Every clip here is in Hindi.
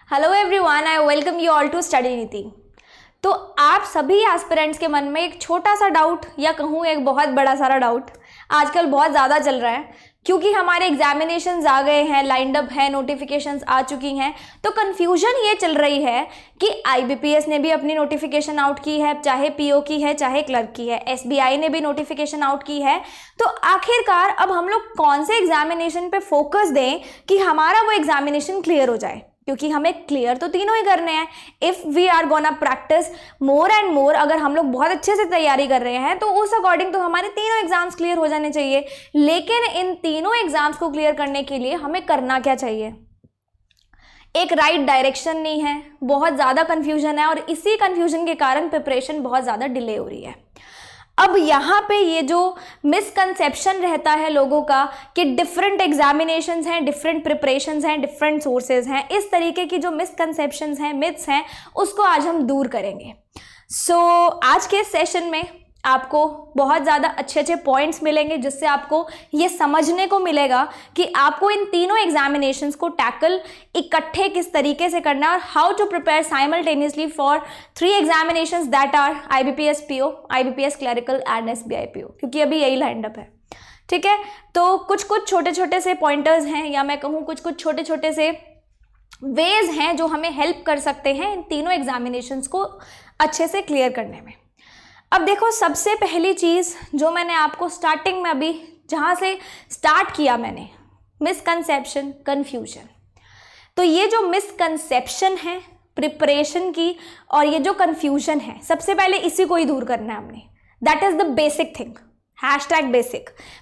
Hello everyone, I welcome you all to Study Niti. तो आप सभी एस्पिरेंट्स के मन में एक छोटा सा डाउट या कहूँ एक बहुत बड़ा सारा डाउट आजकल बहुत ज़्यादा चल रहा है, क्योंकि हमारे एग्जामिनेशंस आ गए हैं, लाइंड अप है, नोटिफिकेशंस आ चुकी हैं। तो कन्फ्यूजन ये चल रही है कि आईबीपीएस ने भी अपनी नोटिफिकेशन आउट की है, चाहे पीओ की है चाहे क्लर्क की है, एसबीआई ने भी नोटिफिकेशन आउट की है। तो आखिरकार अब हम लोग कौन से एग्जामिनेशन पे फोकस दें कि हमारा वो एग्जामिनेशन क्लियर हो जाए, क्योंकि हमें क्लियर तो तीनों ही करने हैं। If we are gonna practice more and more, अगर हम लोग बहुत अच्छे से तैयारी कर रहे हैं तो उस अकॉर्डिंग तो हमारे तीनों एग्जाम्स क्लियर हो जाने चाहिए। लेकिन इन तीनों एग्जाम्स को क्लियर करने के लिए हमें करना क्या चाहिए? एक राइट डायरेक्शन नहीं है, बहुत ज़्यादा कन्फ्यूजन है और इसी कन्फ्यूजन के कारण प्रिपरेशन बहुत ज़्यादा डिले हो रही है। अब यहाँ पे ये जो मिसकंसेप्शन रहता है लोगों का कि डिफरेंट एग्जामिनेशंस हैं, डिफरेंट प्रिपरेशंस हैं, डिफरेंट सोर्सेज हैं, इस तरीके की जो मिसकंसेप्शंस हैं, मिथ्स हैं, उसको आज हम दूर करेंगे। आज के सेशन में आपको बहुत ज़्यादा अच्छे अच्छे पॉइंट्स मिलेंगे, जिससे आपको ये समझने को मिलेगा कि आपको इन तीनों एग्जामिनेशंस को टैकल इकट्ठे किस तरीके से करना है और how to prepare simultaneously for 3 examinations that are IBPS PO, IBPS clerical and SBI PO, क्योंकि अभी यही लाइंड अप है। ठीक है, तो कुछ छोटे छोटे से पॉइंटर्स हैं, या मैं कहूँ कुछ छोटे छोटे से वेज हैं जो हमें हेल्प कर सकते हैं इन तीनों एग्जामिनेशंस को अच्छे से क्लियर करने में। अब देखो, सबसे पहली चीज़ जो मैंने आपको स्टार्टिंग में अभी जहाँ से स्टार्ट किया मैंने, मिसकंसेप्शन, कन्फ्यूजन। तो ये जो मिसकंसेप्शन है प्रिपरेशन की और ये जो कन्फ्यूजन है, सबसे पहले इसी को ही दूर करना है हमने। That is the basic thing,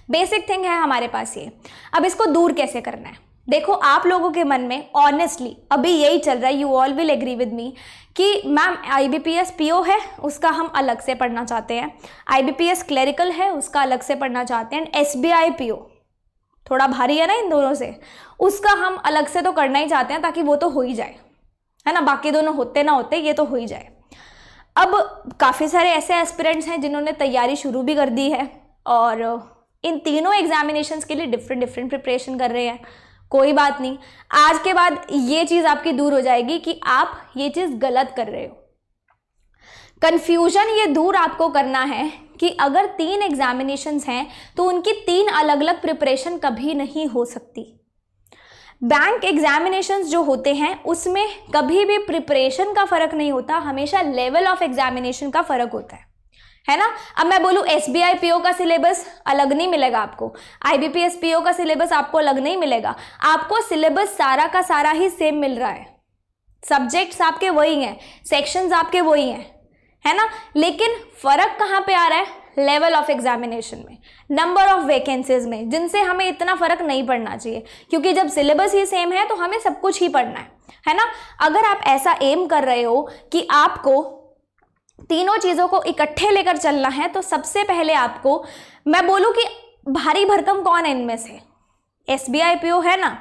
basic thing है हमारे पास ये। अब इसको दूर कैसे करना है? देखो, आप लोगों के मन में ऑनेस्टली अभी यही चल रहा है, you all will agree with me, कि मैम आईबीपीएस पीओ है उसका हम अलग से पढ़ना चाहते हैं, आईबीपीएस क्लरिकल है उसका अलग से पढ़ना चाहते हैं, एसबीआई पीओ थोड़ा भारी है ना इन दोनों से, उसका हम अलग से तो करना ही चाहते हैं ताकि वो तो हो ही जाए, है ना, बाकी दोनों होते ना होते ये तो हो ही जाए। अब काफ़ी सारे ऐसे एस्पिरेंट्स हैं जिन्होंने तैयारी शुरू भी कर दी है और इन तीनों एग्जामिनेशंस के लिए डिफरेंट प्रिपरेशन कर रहे हैं। कोई बात नहीं, आज के बाद ये चीज़ आपकी दूर हो जाएगी कि आप ये चीज़ गलत कर रहे हो। कंफ्यूजन ये दूर आपको करना है कि अगर 3 एग्जामिनेशंस हैं तो उनकी 3 अलग अलग प्रिपरेशन कभी नहीं हो सकती। बैंक एग्जामिनेशंस जो होते हैं उसमें कभी भी प्रिपरेशन का फ़र्क नहीं होता, हमेशा लेवल ऑफ एग्जामिनेशन का फ़र्क होता है ना। अब मैं बोलूँ एसबीआई पीओ का सिलेबस अलग नहीं मिलेगा आपको, आईबीपीएस पीओ का सिलेबस आपको अलग नहीं मिलेगा, आपको सिलेबस सारा का सारा ही सेम मिल रहा है, सब्जेक्ट्स आपके वही हैं, सेक्शंस आपके वही हैं, है ना। लेकिन फ़र्क कहाँ पे आ रहा है? लेवल ऑफ एग्जामिनेशन में, नंबर ऑफ वैकेंसीज में, जिनसे हमें इतना फ़र्क नहीं पड़ना चाहिए, क्योंकि जब सिलेबस ही सेम है तो हमें सब कुछ ही पढ़ना है ना। अगर आप ऐसा एम कर रहे हो कि आपको तीनों चीज़ों को इकट्ठे लेकर चलना है, तो सबसे पहले आपको मैं बोलूँ कि भारी भरकम कौन है इनमें से? एसबीआई पीओ है ना।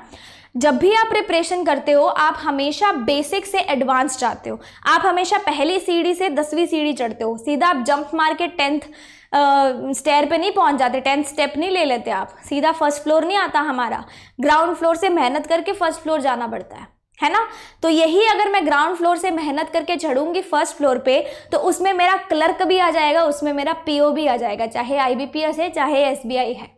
जब भी आप प्रिपरेशन करते हो आप हमेशा बेसिक से एडवांस जाते हो, आप हमेशा पहली सीढ़ी से 10वीं सीढ़ी चढ़ते हो, सीधा आप जंप मार के 10th स्टेयर पे नहीं पहुंच जाते, 10th स्टेप नहीं ले लेते आप, सीधा फर्स्ट फ्लोर नहीं आता हमारा, ग्राउंड फ्लोर से मेहनत करके फर्स्ट फ्लोर जाना पड़ता है ना। तो यही अगर मैं ग्राउंड फ्लोर से मेहनत करके चढ़ूंगी फर्स्ट फ्लोर पे, तो उसमें मेरा क्लर्क भी आ जाएगा, उसमें मेरा पीओ भी आ जाएगा, चाहे आईबीपीएस है चाहे एसबीआई है।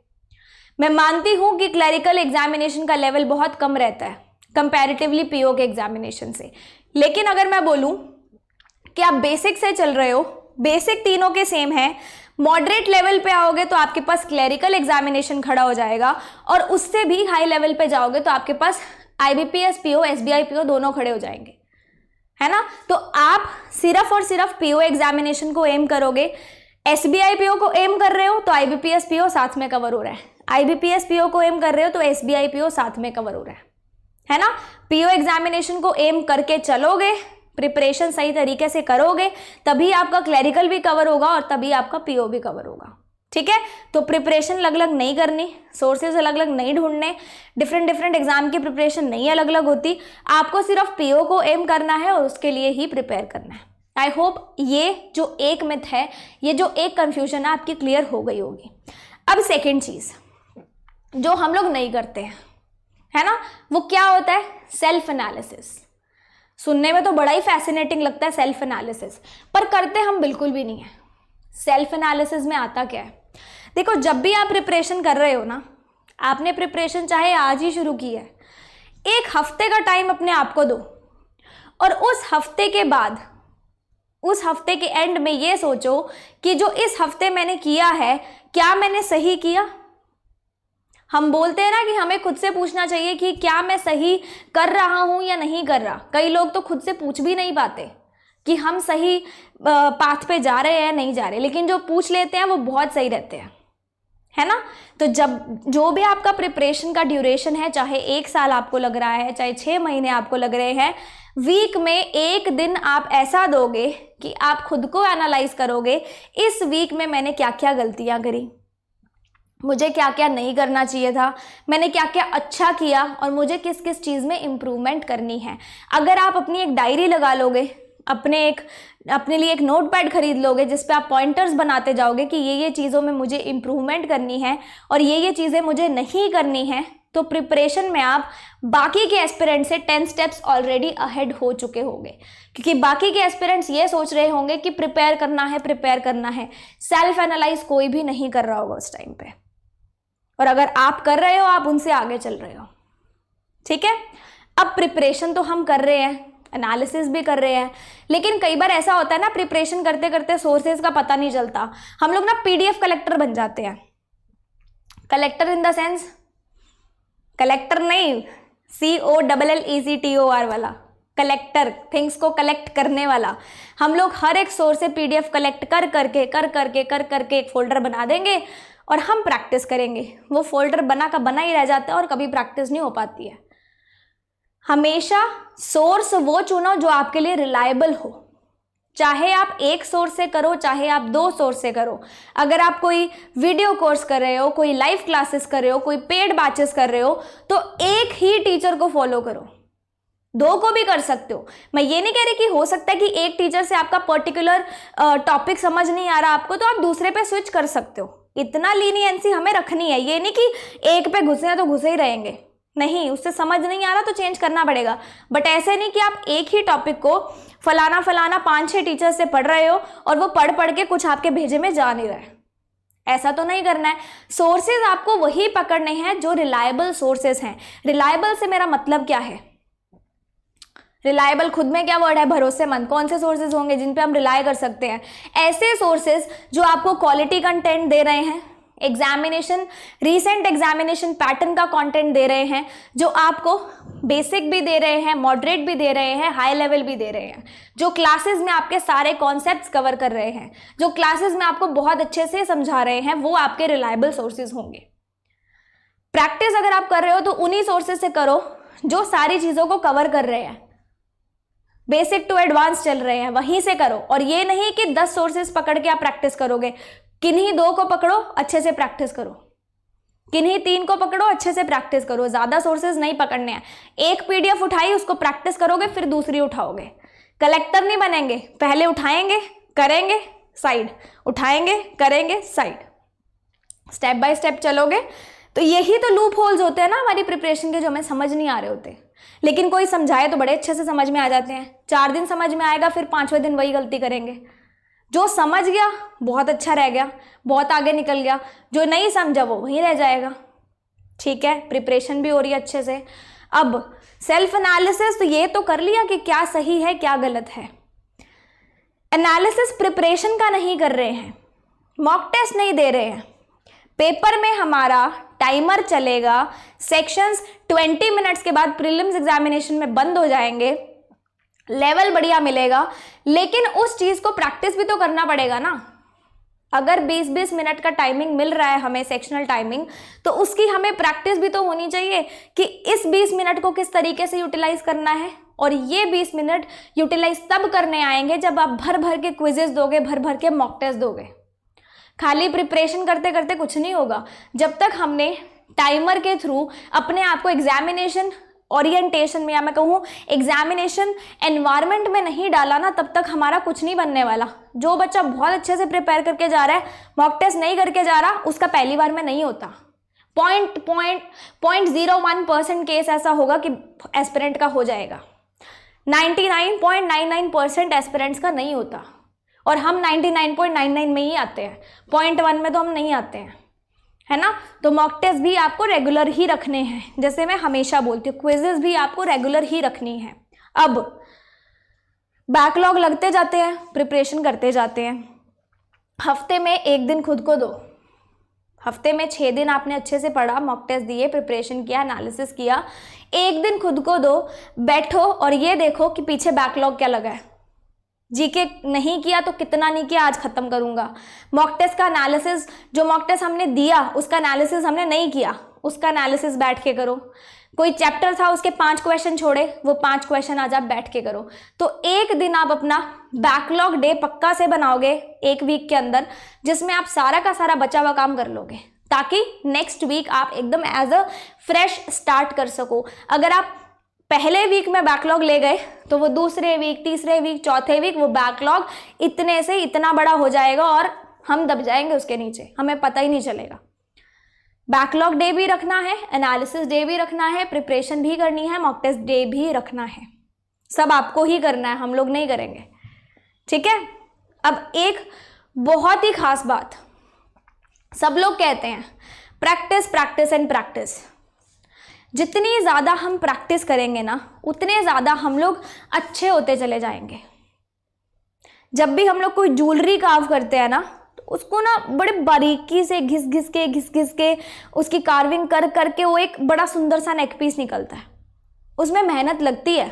मैं मानती हूँ कि क्लरिकल एग्जामिनेशन का लेवल बहुत कम रहता है कंपैरेटिवली पीओ के एग्जामिनेशन से, लेकिन अगर मैं बोलूँ कि आप बेसिक से चल रहे हो, बेसिक तीनों के सेम है, मॉडरेट लेवल पे आओगे तो आपके पास क्लरिकल एग्जामिनेशन खड़ा हो जाएगा, और उससे भी हाई लेवल पे जाओगे तो आपके पास आईबीपीएस पीओ, एसबीआई पीओ दोनों खड़े हो जाएंगे, है ना। तो आप सिर्फ और सिर्फ पीओ एग्जामिनेशन को एम करोगे, एसबीआई पीओ को एम कर रहे हो तो आईबीपीएस पीओ साथ में कवर हो रहा है, आईबीपीएस पीओ को एम कर रहे हो तो एसबीआई पीओ साथ में कवर हो रहा है ना। पीओ एग्जामिनेशन को एम करके चलोगे, प्रिपरेशन सही तरीके से करोगे, तभी आपका क्लरिकल भी कवर होगा और तभी आपका पीओ भी कवर होगा। ठीक है, तो प्रिपरेशन अलग अलग नहीं करनी, सोर्सेज अलग अलग नहीं ढूंढने, डिफरेंट एग्जाम की प्रिपरेशन नहीं अलग अलग होती, आपको सिर्फ पीओ को एम करना है और उसके लिए ही प्रिपेयर करना है। आई होप ये जो एक मिथ है, ये जो एक कन्फ्यूजन है आपकी क्लियर हो गई होगी। अब सेकेंड चीज़ जो हम लोग नहीं करते हैं, है ना, वो क्या होता है? Self analysis. सुनने में तो बड़ा ही फैसिनेटिंग लगता है सेल्फ एनालिसिस, पर करते हम बिल्कुल भी नहीं है। सेल्फ एनालिसिस में आता क्या है, देखो जब भी आप प्रिपरेशन कर रहे हो ना, आपने प्रिपरेशन चाहे आज ही शुरू की है, एक हफ्ते का टाइम अपने आप को दो और उस हफ्ते के बाद, उस हफ्ते के एंड में ये सोचो कि जो इस हफ्ते मैंने किया है क्या मैंने सही किया। हम बोलते हैं ना कि हमें खुद से पूछना चाहिए कि क्या मैं सही कर रहा हूं या नहीं कर रहा। कई लोग तो खुद से पूछ भी नहीं पाते कि हम सही पाथ पे जा रहे हैं नहीं जा रहे, लेकिन जो पूछ लेते हैं वो बहुत सही रहते हैं, है ना। तो जब जो भी आपका प्रिपरेशन का ड्यूरेशन है, चाहे 1 साल आपको लग रहा है, चाहे 6 महीने आपको लग रहे हैं, वीक में 1 दिन आप ऐसा दोगे कि आप खुद को एनालाइज करोगे, इस वीक में मैंने क्या क्या गलतियां करी, मुझे क्या क्या नहीं करना चाहिए था, मैंने क्या क्या अच्छा किया और मुझे किस किस चीज़ में इम्प्रूवमेंट करनी है। अगर आप अपनी एक डायरी लगा लोगे, अपने लिए एक नोटपैड खरीद लोगे जिस पे आप पॉइंटर्स बनाते जाओगे कि ये चीज़ों में मुझे इम्प्रूवमेंट करनी है और ये चीज़ें मुझे नहीं करनी है, तो प्रिपरेशन में आप बाकी के एस्पिरेंट से 10 स्टेप्स ऑलरेडी अहेड हो चुके होंगे, क्योंकि बाकी के एस्पिरेंट्स ये सोच रहे होंगे कि प्रिपेयर करना है, सेल्फ एनालाइज कोई भी नहीं कर रहा होगा उस टाइम पे। और अगर आप कर रहे हो, आप उनसे आगे चल रहे हो, ठीक है। अब प्रिपरेशन तो हम कर रहे हैं, एनालिसिस भी कर रहे हैं, लेकिन कई बार ऐसा होता है ना, प्रिपरेशन करते करते सोर्सेज का पता नहीं चलता, हम लोग ना पीडीएफ कलेक्टर बन जाते हैं। Collector in the sense, collector नहीं, COLLECTOR वाला कलेक्टर, थिंग्स को कलेक्ट करने वाला। हम लोग हर एक सोर्स से पीडीएफ कलेक्ट कर करके एक फोल्डर बना देंगे और हम प्रैक्टिस करेंगे। वो फोल्डर बना का बना ही रह जाता है और कभी प्रैक्टिस नहीं हो पाती है। हमेशा सोर्स वो चुनो जो आपके लिए रिलायबल हो, चाहे आप एक सोर्स से करो, चाहे आप 2 सोर्स से करो। अगर आप कोई वीडियो कोर्स कर रहे हो, कोई लाइव क्लासेस कर रहे हो, कोई पेड बैचेस कर रहे हो, तो एक ही टीचर को फॉलो करो, 2 को भी कर सकते हो। मैं ये नहीं कह रही कि हो सकता है कि एक टीचर से आपका पर्टिकुलर टॉपिक समझ नहीं आ रहा आपको, तो आप दूसरे पे स्विच कर सकते हो। इतना लीनियंसी हमें रखनी है, ये नहीं कि एक पे घुसे हैं तो घुसे ही रहेंगे, नहीं, उससे समझ नहीं आ रहा तो चेंज करना पड़ेगा। बट ऐसे नहीं कि आप एक ही टॉपिक को फलाना 5-6 टीचर से पढ़ रहे हो और वो पढ़ के कुछ आपके भेजे में जा नहीं रहे, ऐसा तो नहीं करना है। सोर्सेज आपको वही पकड़ने हैं जो रिलायबल सोर्सेज हैं। रिलायबल से मेरा मतलब क्या है, रिलायबल खुद में क्या वर्ड है, भरोसेमंद। कौन से सोर्सेज होंगे जिन पे हम रिलाय कर सकते हैं? ऐसे सोर्सेज जो आपको क्वालिटी कंटेंट दे रहे हैं, एग्जामिनेशन, रीसेंट एग्जामिनेशन पैटर्न का कंटेंट दे रहे हैं, जो आपको बेसिक भी दे रहे हैं, मॉडरेट भी दे रहे हैं, हाई लेवल भी दे रहे हैं, जो क्लासेस में आपके सारे कॉन्सेप्ट्स कवर कर रहे हैं, जो क्लासेस में आपको बहुत अच्छे से समझा रहे हैं, वो आपके रिलायबल सोर्सेज होंगे। प्रैक्टिस अगर आप कर रहे हो तो उन्हीं सोर्सेज से करो जो सारी चीज़ों को कवर कर रहे हैं, बेसिक टू एडवांस चल रहे हैं, वहीं से करो। और ये नहीं कि 10 सोर्सेज पकड़ के आप प्रैक्टिस करोगे, किन्हीं 2 को पकड़ो, अच्छे से प्रैक्टिस करो, किन्हीं 3 को पकड़ो, अच्छे से प्रैक्टिस करो, ज़्यादा सोर्सेज नहीं पकड़ने हैं। एक पीडीएफ उठाई, उसको प्रैक्टिस करोगे, फिर दूसरी उठाओगे। कलेक्टर नहीं बनेंगे, पहले उठाएंगे, करेंगे, साइड, उठाएंगे, करेंगे, साइड, स्टेप बाय स्टेप चलोगे। तो यही तो लूप होल्स होते हैं ना हमारी प्रिपरेशन के, जो हमें समझ नहीं आ रहे होते, लेकिन कोई समझाए तो बड़े अच्छे से समझ में आ जाते हैं। 4 दिन समझ में आएगा, फिर 5वें दिन वही गलती करेंगे। जो समझ गया बहुत अच्छा रह गया, बहुत आगे निकल गया, जो नहीं समझा वो वहीं रह जाएगा। ठीक है, प्रिपरेशन भी हो रही है अच्छे से। अब सेल्फ एनालिसिस, तो ये तो कर लिया कि क्या सही है क्या गलत है। एनालिसिस प्रिपरेशन का नहीं कर रहे हैं, मॉक टेस्ट नहीं दे रहे हैं, पेपर में हमारा टाइमर चलेगा, सेक्शंस 20 मिनट्स के बाद प्रीलिम्स एग्जामिनेशन में बंद हो जाएंगे, लेवल बढ़िया मिलेगा, लेकिन उस चीज़ को प्रैक्टिस भी तो करना पड़ेगा ना। अगर 20-20 मिनट का टाइमिंग मिल रहा है हमें, सेक्शनल टाइमिंग, तो उसकी हमें प्रैक्टिस भी तो होनी चाहिए कि इस 20 मिनट को किस तरीके से यूटिलाइज करना है। और ये 20 मिनट यूटिलाइज तब करने आएंगे जब आप भर भर के क्विजेस दोगे, भर भर के मॉक टेस्ट दोगे। खाली प्रिपरेशन करते करते कुछ नहीं होगा। जब तक हमने टाइमर के थ्रू अपने आप को एग्जामिनेशन ओरिएंटेशन में, या मैं कहूँ एग्जामिनेशन एनवायरनमेंट में नहीं डाला ना, तब तक हमारा कुछ नहीं बनने वाला। जो बच्चा बहुत अच्छे से प्रिपेयर करके जा रहा है, मॉक टेस्ट नहीं करके जा रहा, उसका पहली बार में नहीं होता। 0.01% केस ऐसा होगा कि एस्पिरेंट का हो जाएगा। 99.99% एस्पिरेंट्स का नहीं होता, और हम 99.99 में ही आते हैं, 0.1 में तो हम नहीं आते हैं, है ना। तो मॉक टेस्ट भी आपको रेगुलर ही रखने हैं, जैसे मैं हमेशा बोलती हूँ, क्विजेस भी आपको रेगुलर ही रखनी है। अब बैकलॉग लगते जाते हैं, प्रिपरेशन करते जाते हैं। हफ्ते में एक दिन खुद को दो, हफ्ते में 6 दिन आपने अच्छे से पढ़ा, मॉक टेस्ट दिए, प्रिपरेशन किया, एनालिसिस किया, एक दिन खुद को दो, बैठो और ये देखो कि पीछे बैकलॉग क्या लगा है। जीके नहीं किया तो कितना नहीं किया, आज खत्म करूंगा। मॉक टेस्ट का एनालिसिस, जो मॉक टेस्ट हमने दिया उसका एनालिसिस हमने नहीं किया, उसका एनालिसिस बैठ के करो। कोई चैप्टर था उसके 5 क्वेश्चन छोड़े, वो 5 क्वेश्चन आज आप बैठ के करो। तो एक दिन आप अपना बैकलॉग डे पक्का से बनाओगे एक वीक के अंदर, जिसमें आप सारा का सारा बचा हुआ काम कर लोगे, ताकि नेक्स्ट वीक आप एकदम एज अ फ्रेश स्टार्ट कर सको। अगर आप पहले वीक में बैकलॉग ले गए तो वो दूसरे वीक, तीसरे वीक, चौथे वीक वो बैकलॉग इतने से इतना बड़ा हो जाएगा और हम दब जाएंगे उसके नीचे, हमें पता ही नहीं चलेगा। बैकलॉग डे भी रखना है, एनालिसिस डे भी रखना है, प्रिपरेशन भी करनी है, मॉक टेस्ट डे भी रखना है। सब आपको ही करना है, हम लोग नहीं करेंगे, ठीक है। अब एक बहुत ही खास बात, सब लोग कहते हैं प्रैक्टिस प्रैक्टिस एंड प्रैक्टिस। जितनी ज़्यादा हम प्रैक्टिस करेंगे ना, उतने ज़्यादा हम लोग अच्छे होते चले जाएंगे। जब भी हम लोग कोई ज्वेलरी कार्व करते हैं ना, तो उसको ना बड़े बारीकी से घिस घिस के उसकी कार्विंग कर करके वो एक बड़ा सुंदर सा नेक पीस निकलता है। उसमें मेहनत लगती है।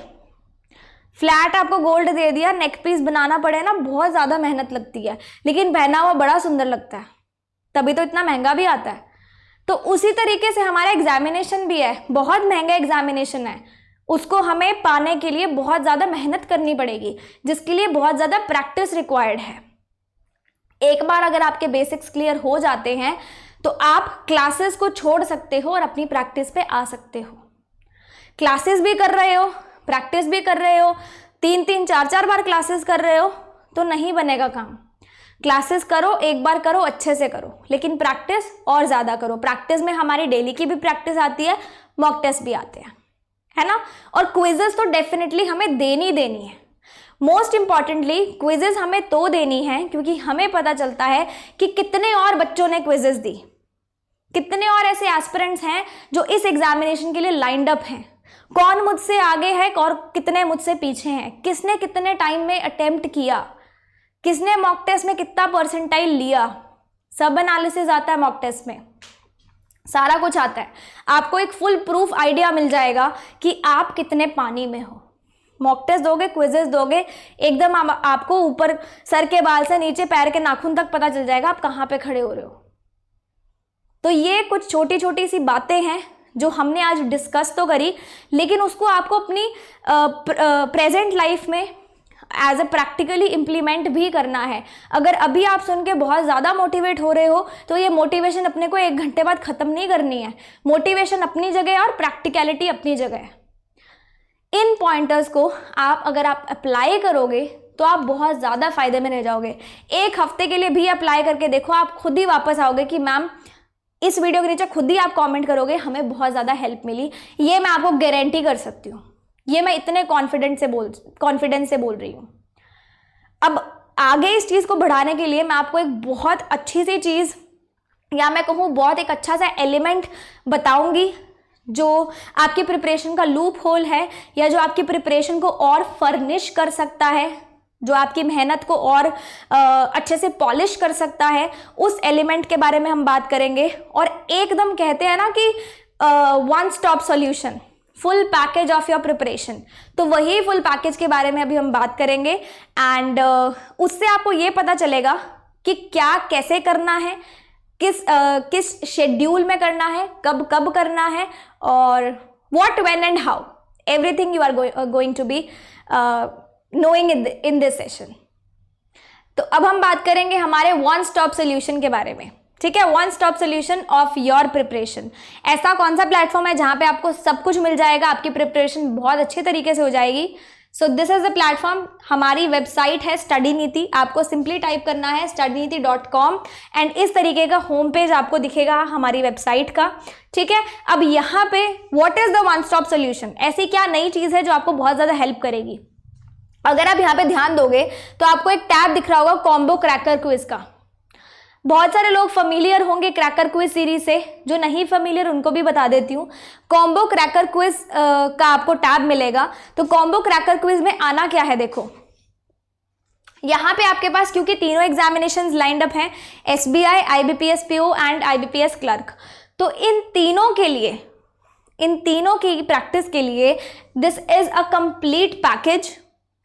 फ्लैट आपको गोल्ड दे दिया, नेक पीस बनाना पड़े ना, बहुत ज़्यादा मेहनत लगती है, लेकिन पहना हुआ बड़ा सुंदर लगता है, तभी तो इतना महंगा भी आता है। तो उसी तरीके से हमारा एग्जामिनेशन भी है, बहुत महंगा एग्जामिनेशन है, उसको हमें पाने के लिए बहुत ज़्यादा मेहनत करनी पड़ेगी, जिसके लिए बहुत ज़्यादा प्रैक्टिस रिक्वायर्ड है। एक बार अगर आपके बेसिक्स क्लियर हो जाते हैं तो आप क्लासेस को छोड़ सकते हो और अपनी प्रैक्टिस पे आ सकते हो। क्लासेस भी कर रहे हो, प्रैक्टिस भी कर रहे हो, 3-3, 4-4 बार क्लासेस कर रहे हो तो नहीं बनेगा काम। क्लासेस करो, एक बार करो, अच्छे से करो, लेकिन प्रैक्टिस और ज़्यादा करो। प्रैक्टिस में हमारी डेली की भी प्रैक्टिस आती है, मॉक टेस्ट भी आते हैं, है ना। और क्विजेस तो डेफिनेटली हमें देनी है। मोस्ट इंपॉर्टेंटली क्विजेस हमें तो देनी है क्योंकि हमें पता चलता है कि कितने और बच्चों ने क्विजेस दी, कितने और ऐसे एस्पिरेंट्स हैं जो इस एग्जामिनेशन के लिए लाइंड अप हैं, कौन मुझसे आगे है और कितने मुझसे पीछे हैं, किसने कितने टाइम में अटेम्प्ट किया, किसने मॉक टेस्ट में कितना परसेंटाइल लिया। सब एनालिसिस आता है मॉक टेस्ट में, सारा कुछ आता है। आपको एक फुल प्रूफ आइडिया मिल जाएगा कि आप कितने पानी में हो। मॉक टेस्ट दोगे, क्विजेस दोगे, एकदम आपको ऊपर सर के बाल से नीचे पैर के नाखून तक पता चल जाएगा आप कहाँ पे खड़े हो रहे हो। तो ये कुछ छोटी छोटी सी बातें हैं जो हमने आज डिस्कस तो करी, लेकिन उसको आपको अपनी प्रेजेंट लाइफ में एज ए प्रैक्टिकली इम्प्लीमेंट भी करना है। अगर अभी आप सुन के बहुत ज़्यादा मोटिवेट हो रहे हो तो ये मोटिवेशन अपने को 1 घंटे बाद ख़त्म नहीं करनी है। मोटिवेशन अपनी जगह है और प्रैक्टिकलिटी अपनी जगह है। इन पॉइंटर्स को अगर आप अप्लाई करोगे तो आप बहुत ज़्यादा फायदे में रह जाओगे। 1 हफ्ते के लिए भी अप्लाई करके देखो, आप खुद ही वापस आओगे कि मैम इस वीडियो के नीचे खुद ही आप कमेंट करोगे हमें बहुत ज़्यादा हेल्प मिली। ये मैं आपको गारंटी कर सकती हूँ, ये मैं इतने कॉन्फिडेंस से बोल रही हूँ। अब आगे इस चीज़ को बढ़ाने के लिए मैं आपको एक बहुत अच्छी सी चीज़, या मैं कहूँ बहुत एक अच्छा सा एलिमेंट बताऊंगी जो आपकी प्रिपरेशन का लूप होल है, या जो आपकी प्रिपरेशन को और फर्निश कर सकता है, जो आपकी मेहनत को और अच्छे से पॉलिश कर सकता है। उस एलिमेंट के बारे में हम बात करेंगे। और एकदम कहते हैं ना कि 1 stop solution, full package of your preparation, तो वही फुल पैकेज के बारे में अभी हम बात करेंगे। एंड उससे आपको ये पता चलेगा कि क्या कैसे करना है, किस शेड्यूल में करना है, कब कब करना है, और what, when and how, everything you are going to be knowing in this session. तो अब हम बात करेंगे हमारे 1 स्टॉप सोल्यूशन के बारे में, ठीक है। 1 stop solution of your preparation. ऐसा कौन सा प्लेटफॉर्म है जहाँ पे आपको सब कुछ मिल जाएगा, आपकी प्रिपरेशन बहुत अच्छे तरीके से हो जाएगी। So this is the platform, हमारी वेबसाइट है स्टडी नीति, आपको सिंपली टाइप करना है studyneeti.com एंड इस तरीके का होम पेज आपको दिखेगा हमारी वेबसाइट का, ठीक है। अब यहाँ पे what is the one stop solution, ऐसी क्या नई चीज़ है जो आपको बहुत ज़्यादा हेल्प करेगी। अगर आप यहाँ पे ध्यान दोगे तो आपको एक टैब दिख रहा होगा कॉम्बो क्रैकर क्विज का। बहुत सारे लोग फैमिलियर होंगे क्रैकर क्विज सीरीज से, जो नहीं फैमिलियर उनको भी बता देती हूँ। कॉम्बो क्रैकर क्विज का आपको टैब मिलेगा। तो कॉम्बो क्रैकर क्विज में आना क्या है, देखो यहाँ पे आपके पास, क्योंकि तीनों एग्जामिनेशंस लाइंड अप हैं, SBI, IBPS PO and IBPS clerk, तो इन तीनों के लिए, इन तीनों की प्रैक्टिस के लिए this is a complete package,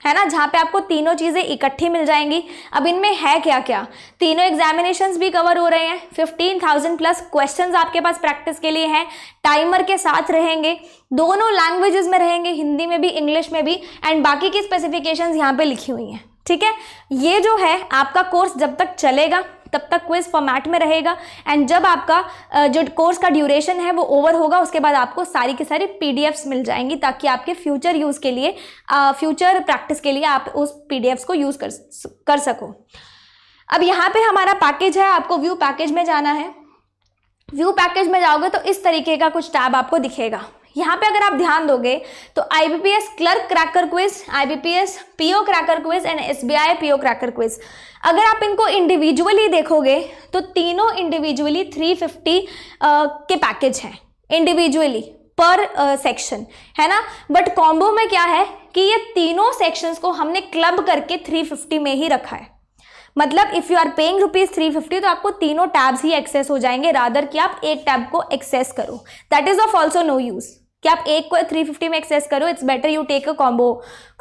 है ना, जहाँ पे आपको तीनों चीज़ें इकट्ठी मिल जाएंगी। अब इनमें है क्या क्या, तीनों एग्जामिनेशंस भी कवर हो रहे हैं, 15,000 प्लस क्वेश्चंस आपके पास प्रैक्टिस के लिए हैं, टाइमर के साथ रहेंगे, दोनों लैंग्वेजेस में रहेंगे, हिंदी में भी इंग्लिश में भी, एंड बाकी की स्पेसिफिकेशंस यहाँ पे लिखी हुई हैं, ठीक है। ये जो है आपका कोर्स जब तक चलेगा तब तक क्विज फॉर्मेट में रहेगा, एंड जब आपका जो कोर्स का ड्यूरेशन है वो ओवर होगा उसके बाद आपको सारी की सारी PDFs मिल जाएंगी, ताकि आपके फ्यूचर यूज़ के लिए, फ्यूचर प्रैक्टिस के लिए आप उस PDFs को यूज़ कर सको। अब यहाँ पे हमारा पैकेज है, आपको व्यू पैकेज में जाना है। व्यू पैकेज में जाओगे तो इस तरीके का कुछ टैब आपको दिखेगा। यहाँ पे अगर आप ध्यान दोगे तो IBPS clerk cracker quiz, IBPS PO cracker quiz and SBI PO cracker quiz, अगर आप इनको इंडिविजुअली देखोगे तो तीनों इंडिविजुअली 350 के पैकेज हैं, इंडिविजुअली पर सेक्शन, है ना। बट कॉम्बो में क्या है कि ये तीनों सेक्शंस को हमने क्लब करके 350 में ही रखा है। मतलब इफ़ यू आर पेइंग ₹350 तो आपको तीनों टैब्स ही एक्सेस हो जाएंगे, रादर कि आप एक टैब को एक्सेस करो। That is of also no use कि आप एक को 350 में एक्सेस करो, it's better you take a combo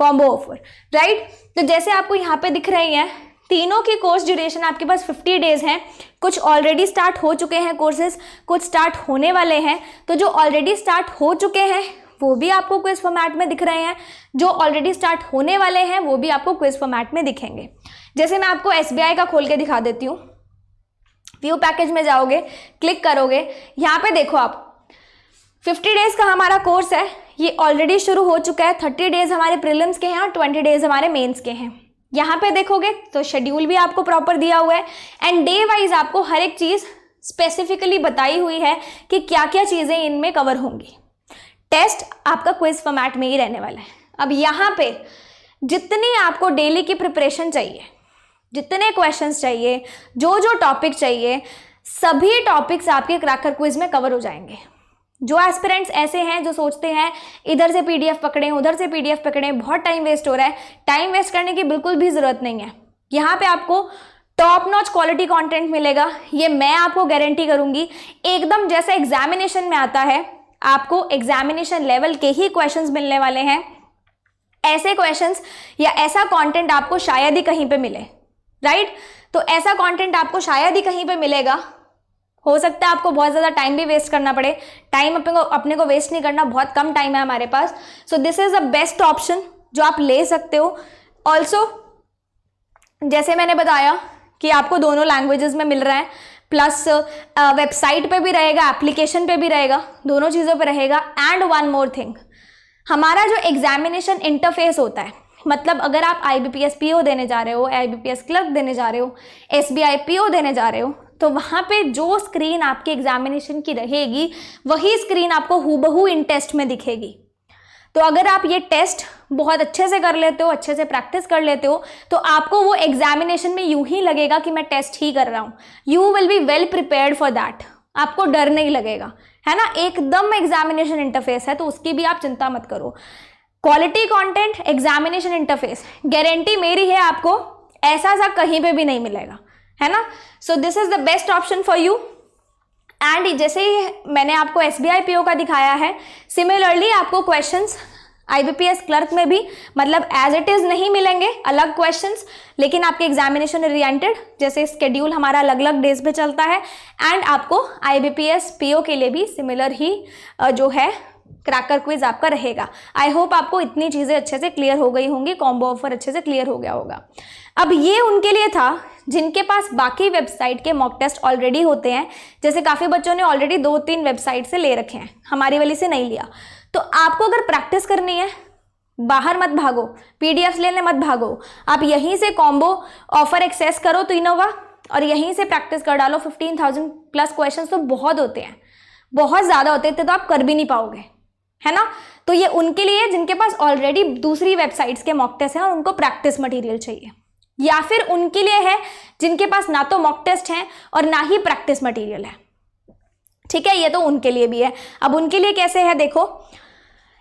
offer, right. तो जैसे आपको यहाँ पे दिख रही हैं, तीनों की कोर्स ड्यूरेशन आपके पास 50 डेज हैं। कुछ ऑलरेडी स्टार्ट हो चुके हैं कोर्सेज, कुछ स्टार्ट होने वाले हैं। तो जो ऑलरेडी स्टार्ट हो चुके हैं वो भी आपको क्विज फॉर्मेट में दिख रहे हैं, जो ऑलरेडी स्टार्ट होने वाले हैं वो भी आपको क्विज फॉर्मेट में दिखेंगे। जैसे मैं आपको SBI का खोल के दिखा देती हूँ। व्यू पैकेज में जाओगे, क्लिक करोगे, यहाँ पे देखो आप 50 डेज का हमारा कोर्स है, ये ऑलरेडी शुरू हो चुका है। 30 डेज हमारे प्रीलिम्स के हैं और 20 डेज हमारे मेंस के हैं। यहाँ पे देखोगे तो शेड्यूल भी आपको प्रॉपर दिया हुआ है, एंड डे वाइज आपको हर एक चीज़ स्पेसिफिकली बताई हुई है कि क्या क्या चीज़ें इनमें कवर होंगी। टेस्ट आपका क्विज फॉर्मेट में ही रहने वाला है। अब यहाँ पे जितनी आपको डेली की प्रिपरेशन चाहिए, जितने क्वेश्चंस चाहिए, जो जो टॉपिक चाहिए, सभी टॉपिक्स आपके क्रैकर क्विज में कवर हो जाएंगे। जो एस्पिरेंट्स ऐसे हैं जो सोचते हैं इधर से PDF पकड़ें, उधर से PDF पकड़ें, बहुत टाइम वेस्ट हो रहा है, टाइम वेस्ट करने की बिल्कुल भी ज़रूरत नहीं है। यहाँ पे आपको टॉप नॉच क्वालिटी कंटेंट मिलेगा, ये मैं आपको गारंटी करूँगी। एकदम जैसे एग्जामिनेशन में आता है, आपको एग्जामिनेशन लेवल के ही क्वेश्चंस मिलने वाले हैं। ऐसे क्वेश्चंस या ऐसा कंटेंट आपको शायद ही कहीं पे मिले, राइट। तो ऐसा कंटेंट आपको शायद ही कहीं पे मिलेगा। हो सकता है आपको बहुत ज़्यादा टाइम भी वेस्ट करना पड़े, टाइम अपने को वेस्ट नहीं करना, बहुत कम टाइम है हमारे पास। So this is the best option जो आप ले सकते हो। ऑल्सो जैसे मैंने बताया कि आपको दोनों लैंग्वेजेस में मिल रहा है, प्लस वेबसाइट पे भी रहेगा, एप्लीकेशन पे भी रहेगा, दोनों चीज़ों पे रहेगा। एंड वन मोर थिंग, हमारा जो एग्जामिनेशन इंटरफेस होता है, मतलब अगर आप IBPS PO देने जा रहे हो, IBPS क्लर्क देने जा रहे हो, SBI PO देने जा रहे हो, तो वहाँ पे जो स्क्रीन आपके एग्जामिनेशन की रहेगी वही स्क्रीन आपको हूबहू इन टेस्ट में दिखेगी। तो अगर आप ये टेस्ट बहुत अच्छे से कर लेते हो, अच्छे से प्रैक्टिस कर लेते हो, तो आपको वो एग्जामिनेशन में यूं ही लगेगा कि मैं टेस्ट ही कर रहा हूँ। You will be well prepared for that, आपको डर नहीं लगेगा, है ना। एकदम एग्जामिनेशन इंटरफेस है, तो उसकी भी आप चिंता मत करो। Quality content, examination interface, guarantee मेरी है आपको ऐसा सा कहीं पे भी नहीं मिलेगा, है ना। So this is the best option for you. And जैसे ही मैंने आपको SBI PO का दिखाया है, सिमिलरली आपको क्वेश्चंस IBPS क्लर्क में भी मतलब एज इट इज़ नहीं मिलेंगे, अलग क्वेश्चंस, लेकिन आपके एग्जामिनेशन ओरिएंटेड, जैसे स्केड्यूल हमारा अलग अलग डेज पे चलता है। एंड आपको IBPS PO के लिए भी सिमिलर ही जो है क्रैकर क्विज आपका रहेगा। आई होप आपको इतनी चीज़ें अच्छे से क्लियर हो गई होंगी, कॉम्बो ऑफर अच्छे से क्लियर हो गया होगा। अब ये उनके लिए था जिनके पास बाकी वेबसाइट के मॉक टेस्ट ऑलरेडी होते हैं। जैसे काफ़ी बच्चों ने ऑलरेडी 2-3 वेबसाइट से ले रखे हैं, हमारी वाली से नहीं लिया। तो आपको अगर प्रैक्टिस करनी है, बाहर मत भागो, पीडीएफ लेने मत भागो, आप यहीं से कॉम्बो ऑफर एक्सेस करो तीनों का और यहीं से प्रैक्टिस कर डालो। 15,000 प्लस क्वेश्चंस तो बहुत होते हैं, बहुत ज़्यादा होते हैं, तो आप कर भी नहीं पाओगे, है ना। तो ये उनके लिए जिनके पास ऑलरेडी दूसरी वेबसाइट्स के मॉक टेस्ट हैं और उनको प्रैक्टिस मटेरियल चाहिए, या फिर उनके लिए है जिनके पास ना तो मॉक टेस्ट है और ना ही प्रैक्टिस मटेरियल है, ठीक है। ये तो उनके लिए भी है। अब उनके लिए कैसे है देखो,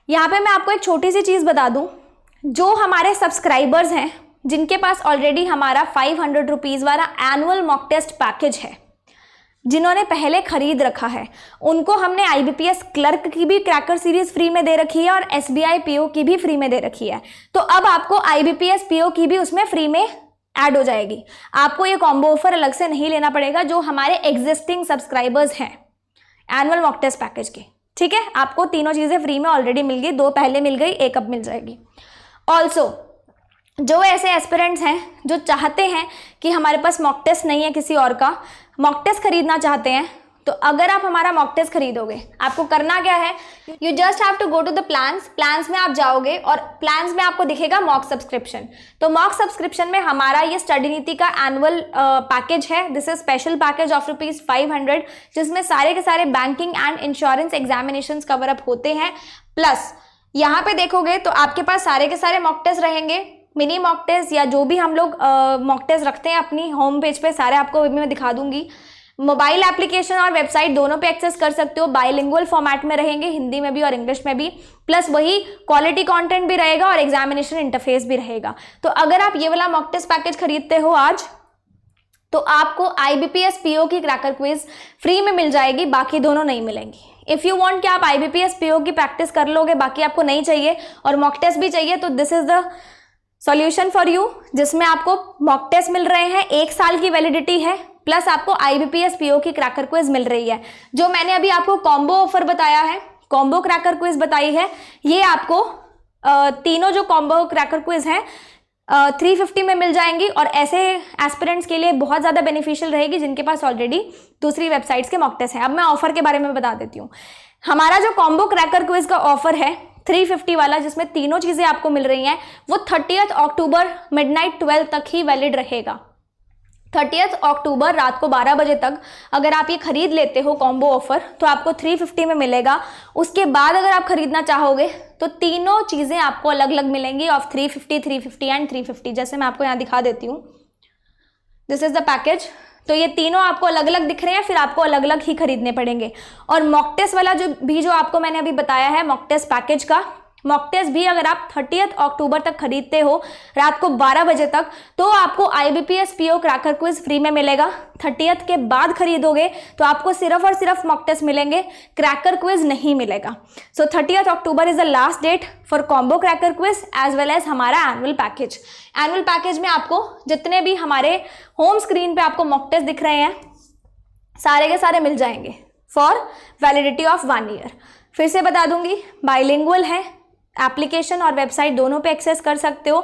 यहाँ पे मैं आपको एक छोटी सी चीज़ बता दूँ, जो हमारे सब्सक्राइबर्स हैं जिनके पास ऑलरेडी हमारा 500 रुपीज़ वाला एनुअल मॉक टेस्ट पैकेज है, जिन्होंने पहले खरीद रखा है, उनको हमने IBPS क्लर्क की भी क्रैकर सीरीज फ्री में दे रखी है और SBI PO की भी फ्री में दे रखी है। तो अब आपको IBPS PO की भी उसमें फ्री में ऐड हो जाएगी। आपको ये कॉम्बो ऑफर अलग से नहीं लेना पड़ेगा, जो हमारे एग्जिस्टिंग सब्सक्राइबर्स हैं एनुअल मॉक टेस्ट पैकेज के, ठीक है। आपको तीनों चीज़ें फ्री में ऑलरेडी मिल गई, 2 पहले मिल गई, 1 अब मिल जाएगी। ऑल्सो जो ऐसे एस्पिरेंट्स हैं जो चाहते हैं कि हमारे पास मॉक टेस्ट नहीं है, किसी और का मॉक टेस्ट खरीदना चाहते हैं, तो अगर आप हमारा मॉक टेस्ट खरीदोगे, आपको करना क्या है, you just have to go to the plans में आप जाओगे और प्लान्स में आपको दिखेगा मॉक सब्सक्रिप्शन। तो मॉक सब्सक्रिप्शन में हमारा ये स्टडी नीति का एनुअल पैकेज है। This is special package of ₹500, जिसमें सारे के सारे banking and insurance examinations cover up होते हैं। प्लस यहाँ पे देखोगे तो आपके पास सारे के सारे मॉक टेस्ट रहेंगे, मिनी मॉक टेस्ट या जो भी हम लोग मॉक टेस्ट रखते हैं अपनी होम पेज पे, सारे आपको मैं दिखा दूंगी। मोबाइल एप्लीकेशन और वेबसाइट दोनों पे एक्सेस कर सकते हो, बाइलिंगुअल फॉर्मेट में रहेंगे, हिंदी में भी और इंग्लिश में भी, प्लस वही क्वालिटी कंटेंट भी रहेगा और एग्जामिनेशन इंटरफेस भी रहेगा। तो अगर आप ये वाला मॉक टेस्ट पैकेज खरीदते हो आज, तो आपको IBPS PO की क्रैकर क्विज फ्री में मिल जाएगी, बाकी दोनों नहीं मिलेंगी। इफ़ यू वांट कि आप IBPS PO की प्रैक्टिस कर लोगे, बाकी आपको नहीं चाहिए और मॉक टेस्ट भी चाहिए, तो this is the solution for you, जिसमें आपको मॉक टेस्ट मिल रहे हैं, 1 साल की वैलिडिटी है, प्लस आपको IBPS PO की क्रैकर क्विज मिल रही है। जो मैंने अभी आपको कॉम्बो ऑफर बताया है, कॉम्बो क्रैकर क्विज बताई है, ये आपको तीनों जो कॉम्बो क्रैकर क्विज हैं 350 में मिल जाएंगी और ऐसे एस्पिरेंट्स के लिए बहुत ज़्यादा बेनिफिशियल रहेगी जिनके पास ऑलरेडी दूसरी वेबसाइट्स के मॉक टेस्ट हैं। अब मैं ऑफर के बारे में बता देती हूँ। हमारा जो कॉम्बो क्रैकर क्विज का ऑफर है 350 वाला, जिसमें तीनों चीज़ें आपको मिल रही हैं, वो 30 अक्टूबर मिडनाइट 12 तक ही वैलिड रहेगा। 30 अक्टूबर रात को 12 बजे तक अगर आप ये खरीद लेते हो कॉम्बो ऑफर, तो आपको 350 में मिलेगा। उसके बाद अगर आप खरीदना चाहोगे तो तीनों चीज़ें आपको अलग अलग मिलेंगी ऑफ 350, 350 एंड 350। जैसे मैं आपको यहाँ दिखा देती हूँ, दिस इज द पैकेज। तो ये तीनों आपको अलग अलग दिख रहे हैं, फिर आपको अलग अलग ही खरीदने पड़ेंगे। और मॉक टेस्ट वाला जो आपको मैंने अभी बताया है मॉक टेस्ट पैकेज का, मॉक टेस्ट भी अगर आप 30 अक्टूबर तक खरीदते हो रात को 12 बजे तक, तो आपको IBPS PO cracker quiz free में मिलेगा। 30 के बाद खरीदोगे तो आपको सिर्फ और सिर्फ मॉक टेस्ट मिलेंगे, क्रैकर क्विज नहीं मिलेगा। So 30 October is the last date for combo cracker quiz as well as हमारा एनुअल पैकेज। एनुअल पैकेज में आपको जितने भी हमारे होम स्क्रीन पे आपको मॉक टेस्ट दिख रहे हैं, सारे के सारे मिल जाएंगे फॉर वैलिडिटी ऑफ 1 ईयर। फिर से बता दूंगी, बाइलिंगुअल है, एप्लीकेशन और वेबसाइट दोनों पे एक्सेस कर सकते हो।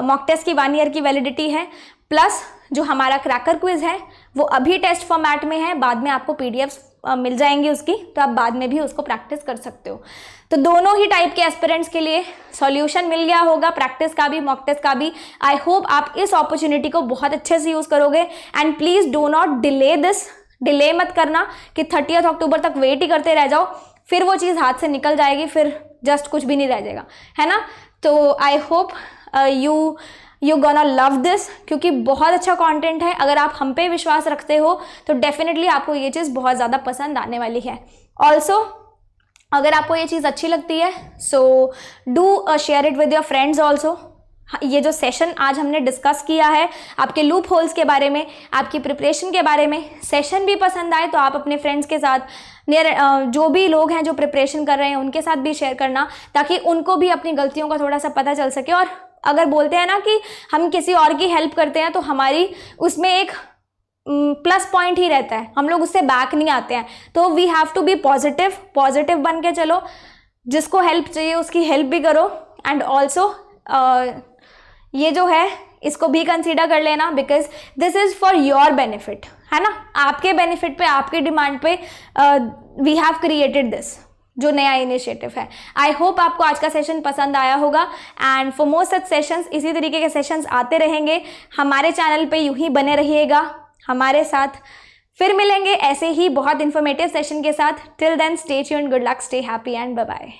मॉक टेस्ट की 1 ईयर की वैलिडिटी है, प्लस जो हमारा क्रैकर क्विज है वो अभी टेस्ट फॉर्मेट में है, बाद में आपको PDFs मिल जाएंगी उसकी, तो आप बाद में भी उसको प्रैक्टिस कर सकते हो। तो दोनों ही टाइप के एस्पिरेंट्स के लिए सॉल्यूशन मिल गया होगा, प्रैक्टिस का भी मॉक टेस्ट का भी। आई होप आप इस अपॉर्चुनिटी को बहुत अच्छे से यूज़ करोगे and please do not delay this. Delay मत करना कि 30 अक्टूबर तक वेट ही करते रह जाओ, फिर वो चीज़ हाथ से निकल जाएगी, फिर जस्ट कुछ भी नहीं रह जाएगा, है ना। तो I hope you gonna love this, क्योंकि बहुत अच्छा कंटेंट है। अगर आप हम पे विश्वास रखते हो तो डेफिनेटली आपको ये चीज़ बहुत ज़्यादा पसंद आने वाली है। ऑल्सो अगर आपको ये चीज़ अच्छी लगती है, so do share it with your friends also. ये जो सेशन आज हमने डिस्कस किया है आपके लूप होल्स के बारे में, आपकी प्रिपरेशन के बारे में, सेशन भी पसंद आए तो आप अपने फ्रेंड्स के साथ, जो भी लोग हैं जो प्रिपरेशन कर रहे हैं उनके साथ भी शेयर करना, ताकि उनको भी अपनी गलतियों का थोड़ा सा पता चल सके। और अगर बोलते हैं ना कि हम किसी और की हेल्प करते हैं तो हमारी उसमें एक प्लस पॉइंट ही रहता है, हम लोग उससे बैक नहीं आते हैं। तो we have to be positive बन के चलो, जिसको हेल्प चाहिए उसकी हेल्प भी करो। एंड ऑल्सो ये जो है इसको भी कंसीडर कर लेना, because this is for your benefit, है ना। आपके बेनिफिट पे, आपके डिमांड पे वी हैव क्रिएटेड दिस। जो नया इनिशिएटिव है। आई होप आपको आज का सेशन पसंद आया होगा and for more such sessions, इसी तरीके के सेशंस आते रहेंगे। हमारे चैनल पे यूं ही बने रहिएगा हमारे साथ। फिर मिलेंगे ऐसे ही बहुत इन्फॉर्मेटिव सेशन के साथ। Till then stay tuned, good luck, stay happy and bye bye.